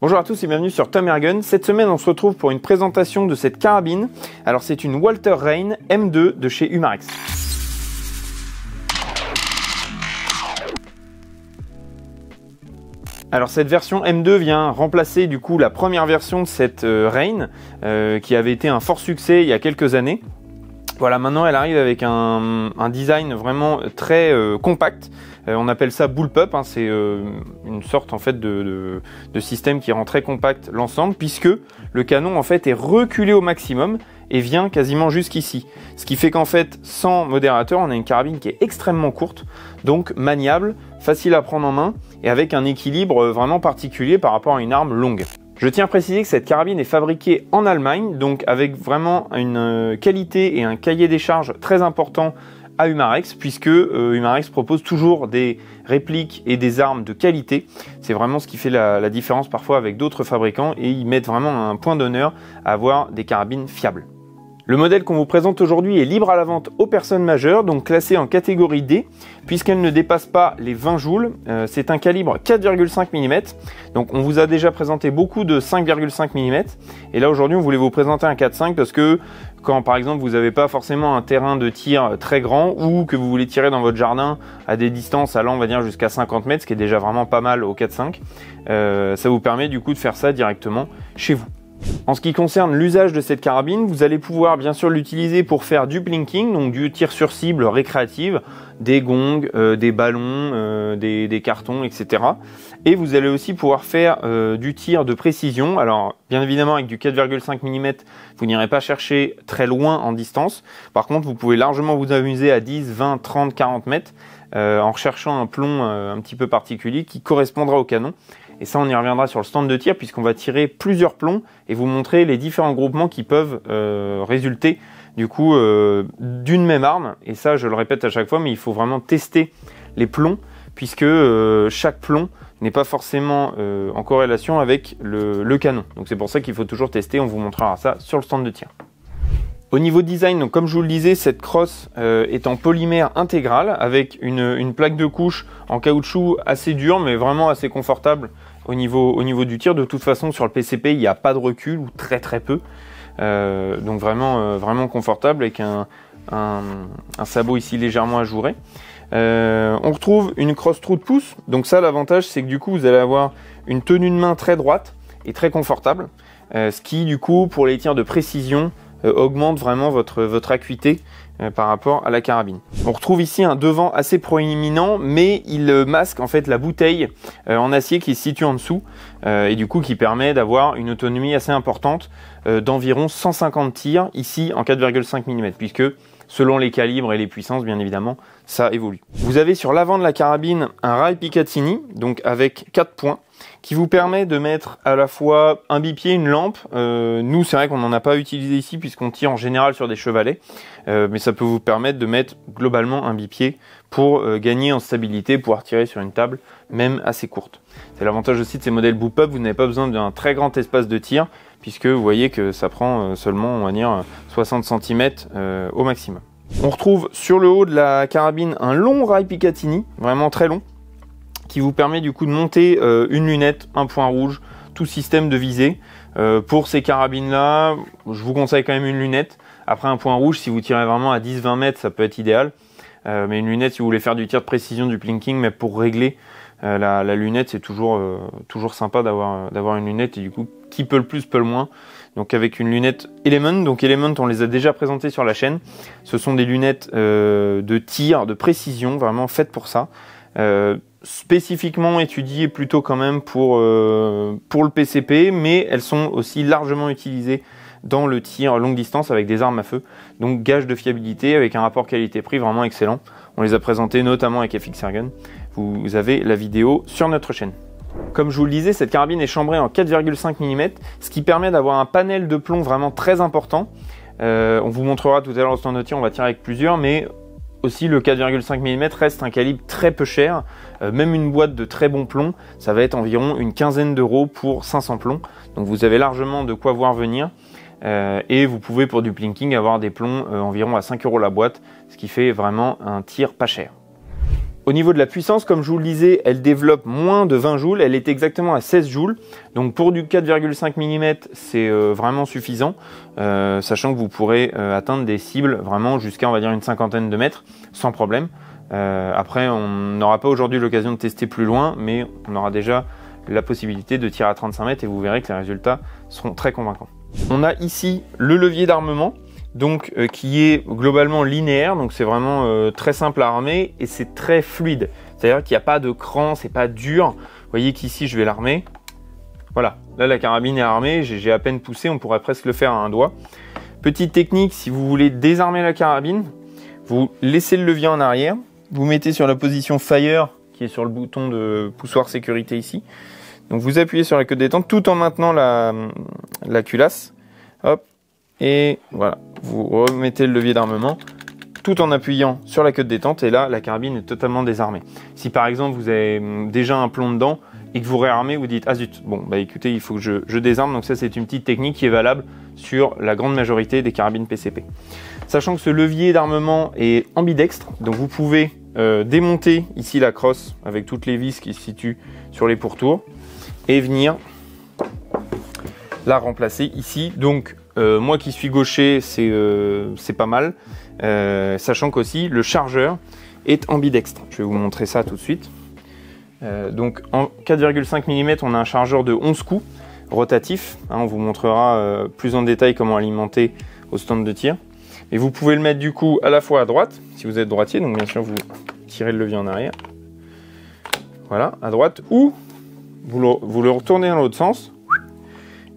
Bonjour à tous et bienvenue sur Tom Airgun. Cette semaine, on se retrouve pour une présentation de cette carabine. Alors, c'est une Walther Reign M2 de chez Umarex. Alors, cette version M2 vient remplacer du coup la première version de cette Reign qui avait été un fort succès il y a quelques années. Voilà, maintenant elle arrive avec un design vraiment très compact. On appelle ça bullpup, hein, c'est une sorte en fait de système qui rend très compact l'ensemble, puisque le canon en fait est reculé au maximum et vient quasiment jusqu'ici. Ce qui fait qu'en fait, sans modérateur, on a une carabine qui est extrêmement courte, donc maniable, facile à prendre en main et avec un équilibre vraiment particulier par rapport à une arme longue. Je tiens à préciser que cette carabine est fabriquée en Allemagne, donc avec vraiment une qualité et un cahier des charges très important à Umarex, puisque Umarex propose toujours des répliques et des armes de qualité. C'est vraiment ce qui fait la différence parfois avec d'autres fabricants et ils mettent vraiment un point d'honneur à avoir des carabines fiables. Le modèle qu'on vous présente aujourd'hui est libre à la vente aux personnes majeures, donc classé en catégorie D, puisqu'elle ne dépasse pas les 20 joules. C'est un calibre 4,5 mm, donc on vous a déjà présenté beaucoup de 5,5 mm, et là aujourd'hui on voulait vous présenter un 4,5 parce que quand par exemple vous n'avez pas forcément un terrain de tir très grand ou que vous voulez tirer dans votre jardin à des distances allant on va dire jusqu'à 50 mètres, ce qui est déjà vraiment pas mal au 4,5, ça vous permet du coup de faire ça directement chez vous. En ce qui concerne l'usage de cette carabine, vous allez pouvoir bien sûr l'utiliser pour faire du blinking, donc du tir sur cible récréative, des gongs, des ballons, des cartons, etc. Et vous allez aussi pouvoir faire du tir de précision. Alors bien évidemment avec du 4,5 mm, vous n'irez pas chercher très loin en distance. Par contre, vous pouvez largement vous amuser à 10, 20, 30, 40 mètres en recherchant un plomb un petit peu particulier qui correspondra au canon. Et ça, on y reviendra sur le stand de tir puisqu'on va tirer plusieurs plombs et vous montrer les différents groupements qui peuvent résulter du coup d'une même arme. Et ça, je le répète à chaque fois, mais il faut vraiment tester les plombs puisque chaque plomb n'est pas forcément en corrélation avec le canon. Donc c'est pour ça qu'il faut toujours tester, on vous montrera ça sur le stand de tir. Au niveau design, donc comme je vous le disais, cette crosse est en polymère intégral avec une plaque de couche en caoutchouc assez dure mais vraiment assez confortable au niveau du tir. De toute façon, sur le PCP, il n'y a pas de recul ou très peu. Donc vraiment confortable avec un sabot ici légèrement ajouré. On retrouve une crosse trou de pouce. Donc ça, l'avantage, c'est que du coup, vous allez avoir une tenue de main très droite et très confortable. Ce qui, du coup, pour les tirs de précision, augmente vraiment votre acuité par rapport à la carabine. On retrouve ici un devant assez proéminent, mais il masque en fait la bouteille en acier qui se situe en dessous et du coup qui permet d'avoir une autonomie assez importante d'environ 150 tirs ici en 4,5 mm puisque selon les calibres et les puissances, bien évidemment, ça évolue. Vous avez sur l'avant de la carabine un rail Picatinny, donc avec 4 points, qui vous permet de mettre à la fois un bipied, une lampe. Nous, c'est vrai qu'on n'en a pas utilisé ici puisqu'on tire en général sur des chevalets, mais ça peut vous permettre de mettre globalement un bipied pour gagner en stabilité, pouvoir tirer sur une table, même assez courte. C'est l'avantage aussi de ces modèles bullpup, vous n'avez pas besoin d'un très grand espace de tir, puisque vous voyez que ça prend seulement, on va dire, 60 cm au maximum. On retrouve sur le haut de la carabine un long rail Picatinny, vraiment très long, qui vous permet du coup de monter une lunette, un point rouge, tout système de visée. Pour ces carabines là, je vous conseille quand même une lunette. Après un point rouge, si vous tirez vraiment à 10-20 mètres, ça peut être idéal. Mais une lunette, si vous voulez faire du tir de précision, du plinking, mais pour régler la lunette, c'est toujours sympa d'avoir une lunette et du coup, qui peut le plus, peut le moins. Donc avec une lunette Element, donc Element, on les a déjà présentées sur la chaîne. Ce sont des lunettes de tir, de précision, vraiment faites pour ça. Spécifiquement étudiées plutôt quand même pour le PCP, mais elles sont aussi largement utilisées dans le tir longue distance avec des armes à feu. Donc gage de fiabilité avec un rapport qualité-prix vraiment excellent. On les a présentés notamment avec FX Airgun. Vous avez la vidéo sur notre chaîne. Comme je vous le disais, cette carabine est chambrée en 4,5 mm, ce qui permet d'avoir un panel de plomb vraiment très important. On vous montrera tout à l'heure au stand de tir, on va tirer avec plusieurs, mais aussi le 4,5 mm reste un calibre très peu cher. Même une boîte de très bon plomb, ça va être environ une quinzaine d'euros pour 500 plombs. Donc vous avez largement de quoi voir venir. Et vous pouvez pour du plinking avoir des plombs environ à 5 € la boîte, ce qui fait vraiment un tir pas cher. Au niveau de la puissance, comme je vous le disais, elle développe moins de 20 joules. Elle est exactement à 16 joules. Donc pour du 4,5 mm, c'est vraiment suffisant, sachant que vous pourrez atteindre des cibles vraiment jusqu'à, on va dire, une cinquantaine de mètres sans problème. Après, on n'aura pas aujourd'hui l'occasion de tester plus loin, mais on aura déjà la possibilité de tirer à 35 mètres et vous verrez que les résultats seront très convaincants. On a ici le levier d'armement, donc qui est globalement linéaire, donc c'est vraiment très simple à armer et c'est très fluide. C'est-à-dire qu'il n'y a pas de cran, c'est pas dur. Vous voyez qu'ici je vais l'armer. Voilà, là la carabine est armée, j'ai à peine poussé, on pourrait presque le faire à un doigt. Petite technique, si vous voulez désarmer la carabine, vous laissez le levier en arrière, vous mettez sur la position Fire, qui est sur le bouton de poussoir sécurité ici. Donc vous appuyez sur la queue de détente tout en maintenant la culasse. Hop, et voilà, vous remettez le levier d'armement tout en appuyant sur la queue de détente et là la carabine est totalement désarmée. Si par exemple vous avez déjà un plomb dedans et que vous réarmez, vous dites ah zut, bon bah écoutez, il faut que je désarme. Donc ça c'est une petite technique qui est valable sur la grande majorité des carabines PCP. Sachant que ce levier d'armement est ambidextre, donc vous pouvez démonter ici la crosse avec toutes les vis qui se situent sur les pourtours et venir la remplacer ici. Donc moi qui suis gaucher, c'est pas mal, sachant qu'aussi le chargeur est ambidextre. Je vais vous montrer ça tout de suite. Donc en 4,5 mm, on a un chargeur de 11 coups rotatif. On vous montrera plus en détail comment alimenter au stand de tir. Et vous pouvez le mettre du coup à la fois à droite, si vous êtes droitier, donc bien sûr vous tirez le levier en arrière. Voilà, à droite, ou vous le retournez dans l'autre sens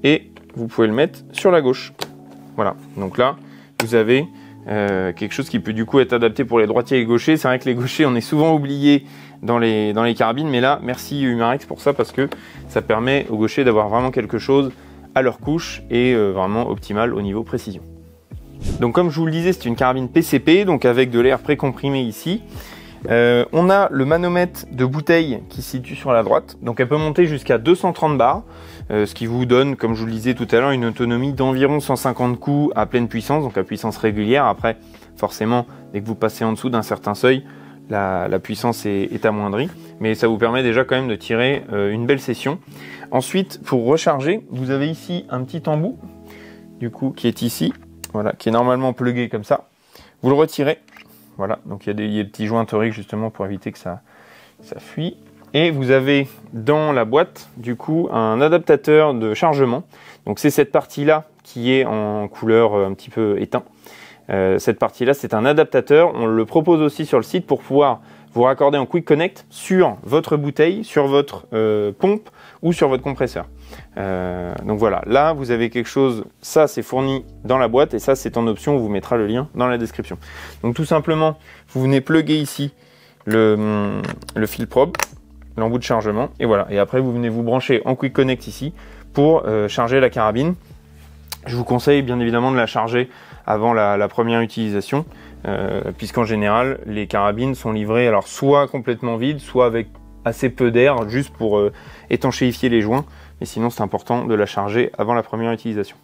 et vous pouvez le mettre sur la gauche. Voilà, donc là vous avez quelque chose qui peut du coup être adapté pour les droitiers et les gauchers. C'est vrai que les gauchers, on est souvent oubliés dans les carabines, mais là merci Umarex pour ça, parce que ça permet aux gauchers d'avoir vraiment quelque chose à leur couche et vraiment optimal au niveau précision. Donc comme je vous le disais, c'est une carabine PCP, donc avec de l'air précomprimé ici. On a le manomètre de bouteille qui se situe sur la droite, donc elle peut monter jusqu'à 230 bars, ce qui vous donne, comme je vous le disais tout à l'heure, une autonomie d'environ 150 coups à pleine puissance, donc à puissance régulière. Après, forcément, dès que vous passez en dessous d'un certain seuil, la puissance est amoindrie, mais ça vous permet déjà quand même de tirer une belle session. Ensuite, pour recharger, vous avez ici un petit embout, du coup, qui est ici, voilà, qui est normalement plugué comme ça. Vous le retirez. Voilà, donc il y a des petits joints toriques justement pour éviter que ça fuit. Et vous avez dans la boîte du coup un adaptateur de chargement. Donc c'est cette partie-là qui est en couleur un petit peu éteint. Cette partie-là, c'est un adaptateur. On le propose aussi sur le site pour pouvoir vous raccorder en Quick Connect sur votre bouteille, sur votre pompe ou sur votre compresseur. Donc voilà, là vous avez quelque chose, ça c'est fourni dans la boîte et ça c'est en option, on vous mettra le lien dans la description. Donc tout simplement, vous venez plugger ici le fil probe, l'embout de chargement, et voilà. Et après vous venez vous brancher en Quick Connect ici pour charger la carabine. Je vous conseille bien évidemment de la charger avant la première utilisation, puisqu'en général les carabines sont livrées alors soit complètement vides, soit avec assez peu d'air, juste pour étanchéifier les joints. Mais sinon c'est important de la charger avant la première utilisation.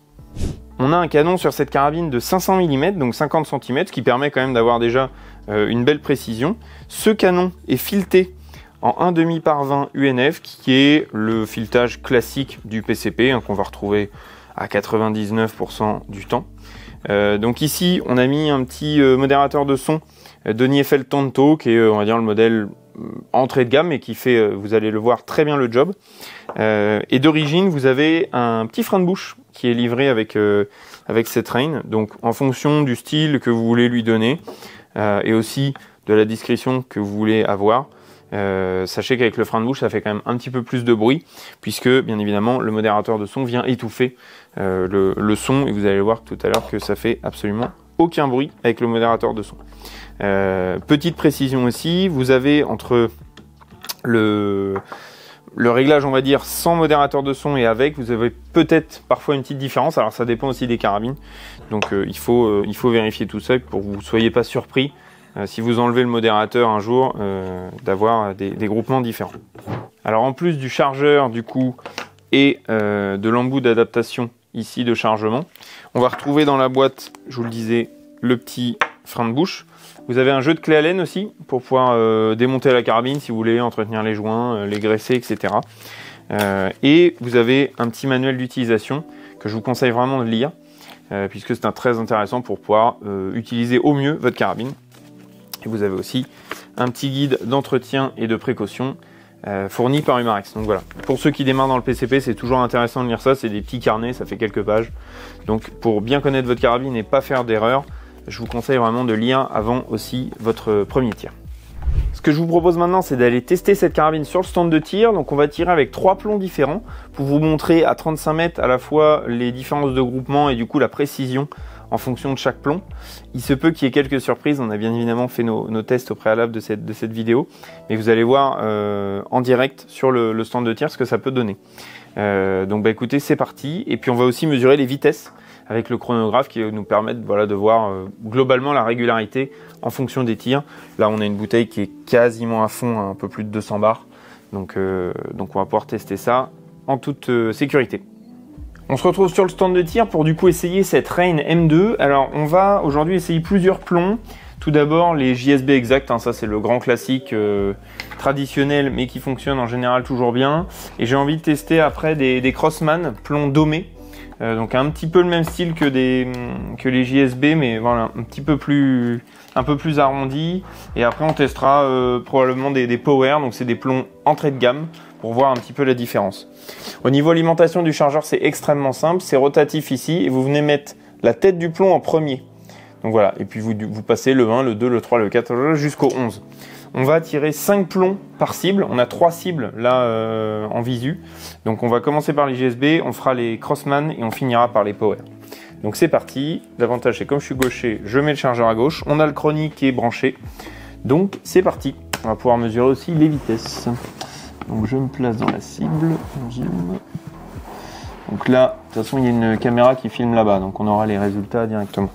On a un canon sur cette carabine de 500 mm, donc 50 cm, ce qui permet quand même d'avoir déjà une belle précision. Ce canon est fileté en 1,5 par 20 UNF, qui est le filetage classique du PCP, qu'on va retrouver à 99% du temps. Donc ici on a mis un petit modérateur de son de Niefel Tonto, qui est on va dire le modèle entrée de gamme et qui fait, vous allez le voir, très bien le job. Et d'origine vous avez un petit frein de bouche qui est livré avec cette reine, donc en fonction du style que vous voulez lui donner et aussi de la discrétion que vous voulez avoir. Sachez qu'avec le frein de bouche ça fait quand même un petit peu plus de bruit, puisque bien évidemment le modérateur de son vient étouffer le son, et vous allez voir tout à l'heure que ça fait absolument aucun bruit avec le modérateur de son. Petite précision aussi, vous avez entre le réglage on va dire sans modérateur de son et avec, vous avez peut-être parfois une petite différence. Alors ça dépend aussi des carabines, donc il faut vérifier tout ça pour que vous ne soyez pas surpris si vous enlevez le modérateur un jour d'avoir des groupements différents. Alors en plus du chargeur du coup et de l'embout d'adaptation ici de chargement, on va retrouver dans la boîte, je vous le disais, le petit frein de bouche Vous avez un jeu de clé Allen aussi pour pouvoir démonter la carabine si vous voulez entretenir les joints, les graisser, etc. Et vous avez un petit manuel d'utilisation que je vous conseille vraiment de lire puisque c'est très intéressant pour pouvoir utiliser au mieux votre carabine. Et vous avez aussi un petit guide d'entretien et de précaution fourni par Umarex. Donc voilà, pour ceux qui démarrent dans le PCP, c'est toujours intéressant de lire ça. C'est des petits carnets, ça fait quelques pages. Donc pour bien connaître votre carabine et pas faire d'erreur, je vous conseille vraiment de lire avant aussi votre premier tir. Ce que je vous propose maintenant, c'est d'aller tester cette carabine sur le stand de tir. Donc on va tirer avec 3 plombs différents pour vous montrer à 35 mètres à la fois les différences de groupement et du coup la précision en fonction de chaque plomb. Il se peut qu'il y ait quelques surprises. On a bien évidemment fait nos tests au préalable de cette vidéo. Mais vous allez voir en direct sur le stand de tir ce que ça peut donner. Donc bah écoutez, c'est parti. Et puis on va aussi mesurer les vitesses avec le chronographe qui nous permettent de voir globalement la régularité en fonction des tirs. Là, on a une bouteille qui est quasiment à fond, un peu plus de 200 bars. Donc on va pouvoir tester ça en toute sécurité. On se retrouve sur le stand de tir pour du coup essayer cette Reign M2. Alors, on va aujourd'hui essayer plusieurs plombs. Tout d'abord, les JSB Exact, ça c'est le grand classique traditionnel, mais qui fonctionne en général toujours bien. Et j'ai envie de tester après des Crossman, plombs domés. Donc un petit peu le même style que les JSB, mais voilà, un peu plus arrondi. Et après on testera probablement des Power, donc c'est des plombs entrée de gamme pour voir un petit peu la différence. Au niveau alimentation du chargeur, c'est extrêmement simple, c'est rotatif ici et vous venez mettre la tête du plomb en premier. Donc voilà, et puis vous passez le 1, le 2, le 3, le 4 jusqu'au 11. On va tirer 5 plombs par cible. On a 3 cibles là en visu. Donc on va commencer par les GSB, on fera les Crossman et on finira par les Power. Donc c'est parti. L'avantage c'est comme je suis gaucher, je mets le chargeur à gauche. On a le chronique qui est branché. Donc c'est parti. On va pouvoir mesurer aussi les vitesses. Donc je me place dans la cible. On zoome. Donc là, de toute façon il y a une caméra qui filme là-bas. Donc on aura les résultats directement.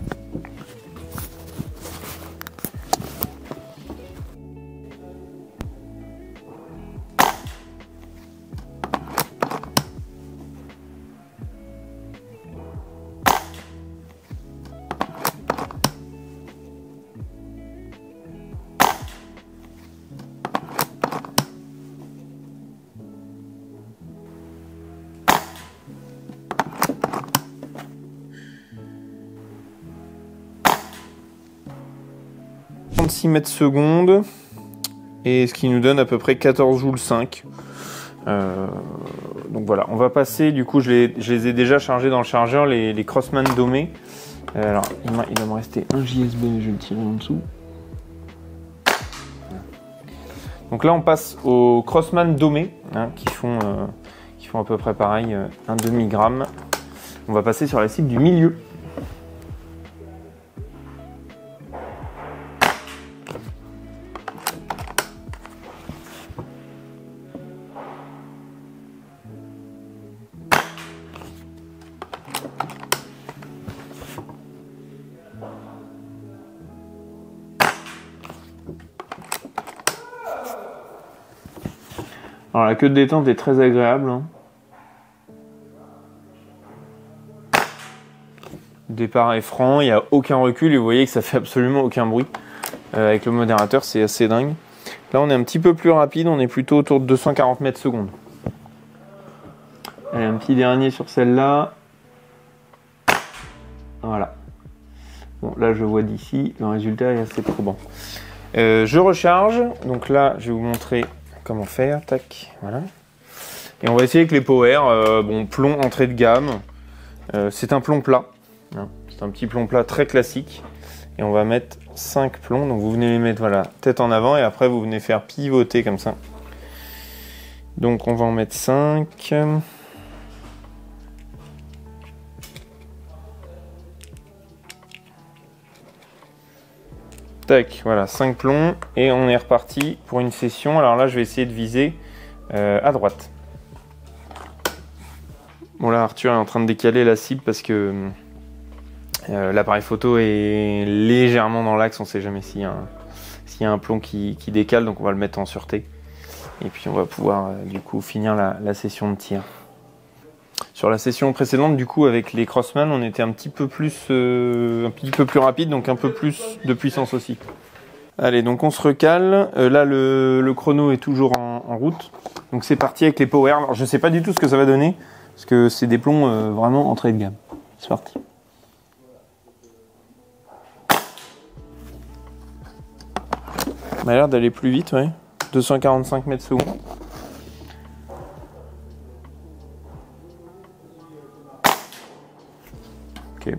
Mètres secondes et ce qui nous donne à peu près 14 joules 5. Donc voilà, on va passer, du coup je les ai déjà chargés dans le chargeur, les Crossman domés. Alors il va me rester un JSB, je vais le tirer en dessous. Donc là on passe aux Crossman domés qui font à peu près pareil, un demi-gramme. On va passer sur la cible du milieu. Alors la queue de détente est très agréable. Le départ est franc, il n'y a aucun recul et vous voyez que ça fait absolument aucun bruit. Avec le modérateur, c'est assez dingue. Là, on est un petit peu plus rapide, on est plutôt autour de 240 mètres secondes. Allez, un petit dernier sur celle-là. Voilà. Bon, là, je vois d'ici, le résultat est assez probant. Je recharge, donc là, je vais vous montrer comment faire. Tac, voilà. Et on va essayer avec les Power. Bon, plomb entrée de gamme. C'est un plomb plat. C'est un petit plomb plat très classique. Et on va mettre 5 plombs. Donc vous venez les mettre voilà, tête en avant et après vous venez faire pivoter comme ça. Donc on va en mettre 5. Tac, voilà, 5 plombs et on est reparti pour une session. Alors là, je vais essayer de viser à droite. Bon là, Arthur est en train de décaler la cible parce que l'appareil photo est légèrement dans l'axe. On ne sait jamais s'il y a un plomb qui décale, donc on va le mettre en sûreté. Et puis on va pouvoir du coup finir la session de tir. Sur la session précédente, du coup, avec les Crossman, on était un petit peu plus rapide, donc un peu plus de puissance aussi. Allez, donc on se recale. Là, le chrono est toujours en route. Donc c'est parti avec les power. Alors je sais pas du tout ce que ça va donner, parce que c'est des plombs vraiment entrée de gamme. C'est parti. Ça a l'air d'aller plus vite, ouais. 245 mètres secondes. Ok.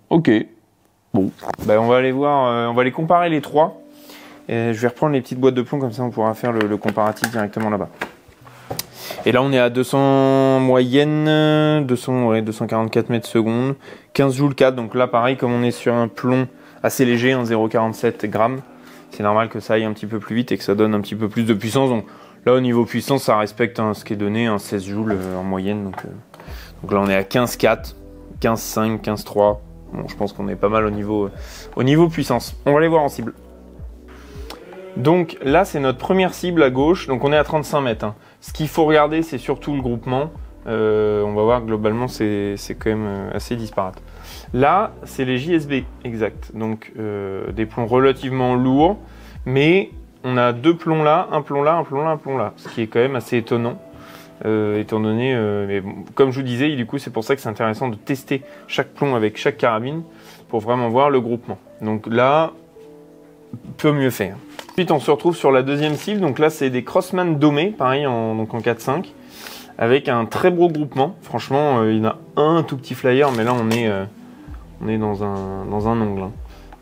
Ok. Bon, ben on va aller voir, on va aller comparer les trois. Et je vais reprendre les petites boîtes de plomb, comme ça on pourra faire le comparatif directement là-bas. Et là on est à 200 moyenne, 244 mètres secondes, 15 joules 4. Donc là pareil, comme on est sur un plomb assez léger, 0,47 grammes, c'est normal que ça aille un petit peu plus vite et que ça donne un petit peu plus de puissance. Donc là au niveau puissance, ça respecte ce qui est donné, 16 joules en moyenne. Donc là on est à 15,4, 15,5, 15,3. Bon, je pense qu'on est pas mal au niveau puissance. On va aller voir en cible. Donc là, c'est notre première cible à gauche. Donc on est à 35 mètres. Hein. Ce qu'il faut regarder, c'est surtout le groupement. On va voir globalement, c'est quand même assez disparate. Là, c'est les JSB, exact. Donc des plombs relativement lourds. Mais on a deux plombs là, un plomb là, un plomb là, un plomb là. Ce qui est quand même assez étonnant. Étant donné, mais bon, comme je vous disais, du coup c'est pour ça que c'est intéressant de tester chaque plomb avec chaque carabine pour vraiment voir le groupement. Donc là, peut mieux faire. Ensuite on se retrouve sur la deuxième cible, donc là c'est des Crossman domés, pareil donc en 4-5, avec un très beau groupement. Franchement il y en a un tout petit flyer, mais là on est dans un ongle. Hein.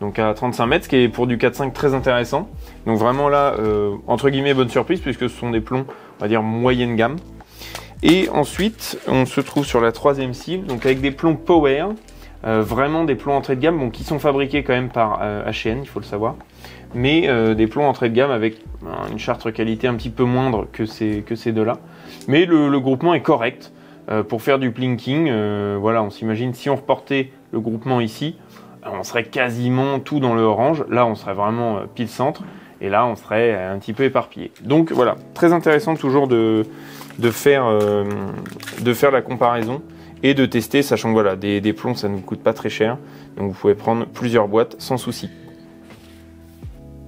Donc à 35 mètres, ce qui est pour du 4-5 très intéressant. Donc vraiment là, entre guillemets, bonne surprise, puisque ce sont des plombs, on va dire, moyenne gamme. Et ensuite, on se trouve sur la troisième cible, donc avec des plombs Power, vraiment des plombs entrée de gamme, bon, qui sont fabriqués quand même par H&N, il faut le savoir, mais des plombs entrée de gamme avec une charte qualité un petit peu moindre que ces deux-là. Mais le groupement est correct pour faire du plinking. Voilà, on s'imagine si on reportait le groupement ici, on serait quasiment tout dans le orange. Là, on serait vraiment pile centre, et là, on serait un petit peu éparpillé. Donc voilà, très intéressant toujours de faire la comparaison et de tester, sachant que voilà, des plombs ça ne vous coûte pas très cher, donc vous pouvez prendre plusieurs boîtes sans souci.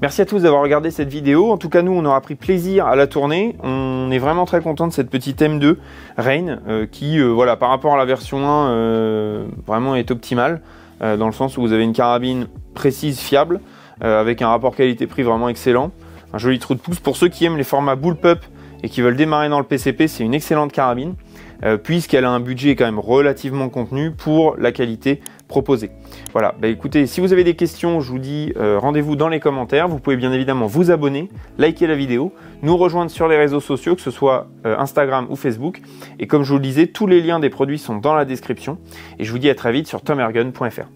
Merci à tous d'avoir regardé cette vidéo. En tout cas, nous, on aura pris plaisir à la tourner. On est vraiment très content de cette petite M2 Reign qui, voilà, par rapport à la version 1, vraiment est optimale dans le sens où vous avez une carabine précise, fiable, avec un rapport qualité-prix vraiment excellent. Un joli trou de pouce. Pour ceux qui aiment les formats bullpup et qui veulent démarrer dans le PCP, c'est une excellente carabine, puisqu'elle a un budget quand même relativement contenu pour la qualité proposée. Voilà, bah écoutez, si vous avez des questions, je vous dis rendez-vous dans les commentaires. Vous pouvez bien évidemment vous abonner, liker la vidéo, nous rejoindre sur les réseaux sociaux, que ce soit Instagram ou Facebook. Et comme je vous le disais, tous les liens des produits sont dans la description. Et je vous dis à très vite sur tomergun.fr.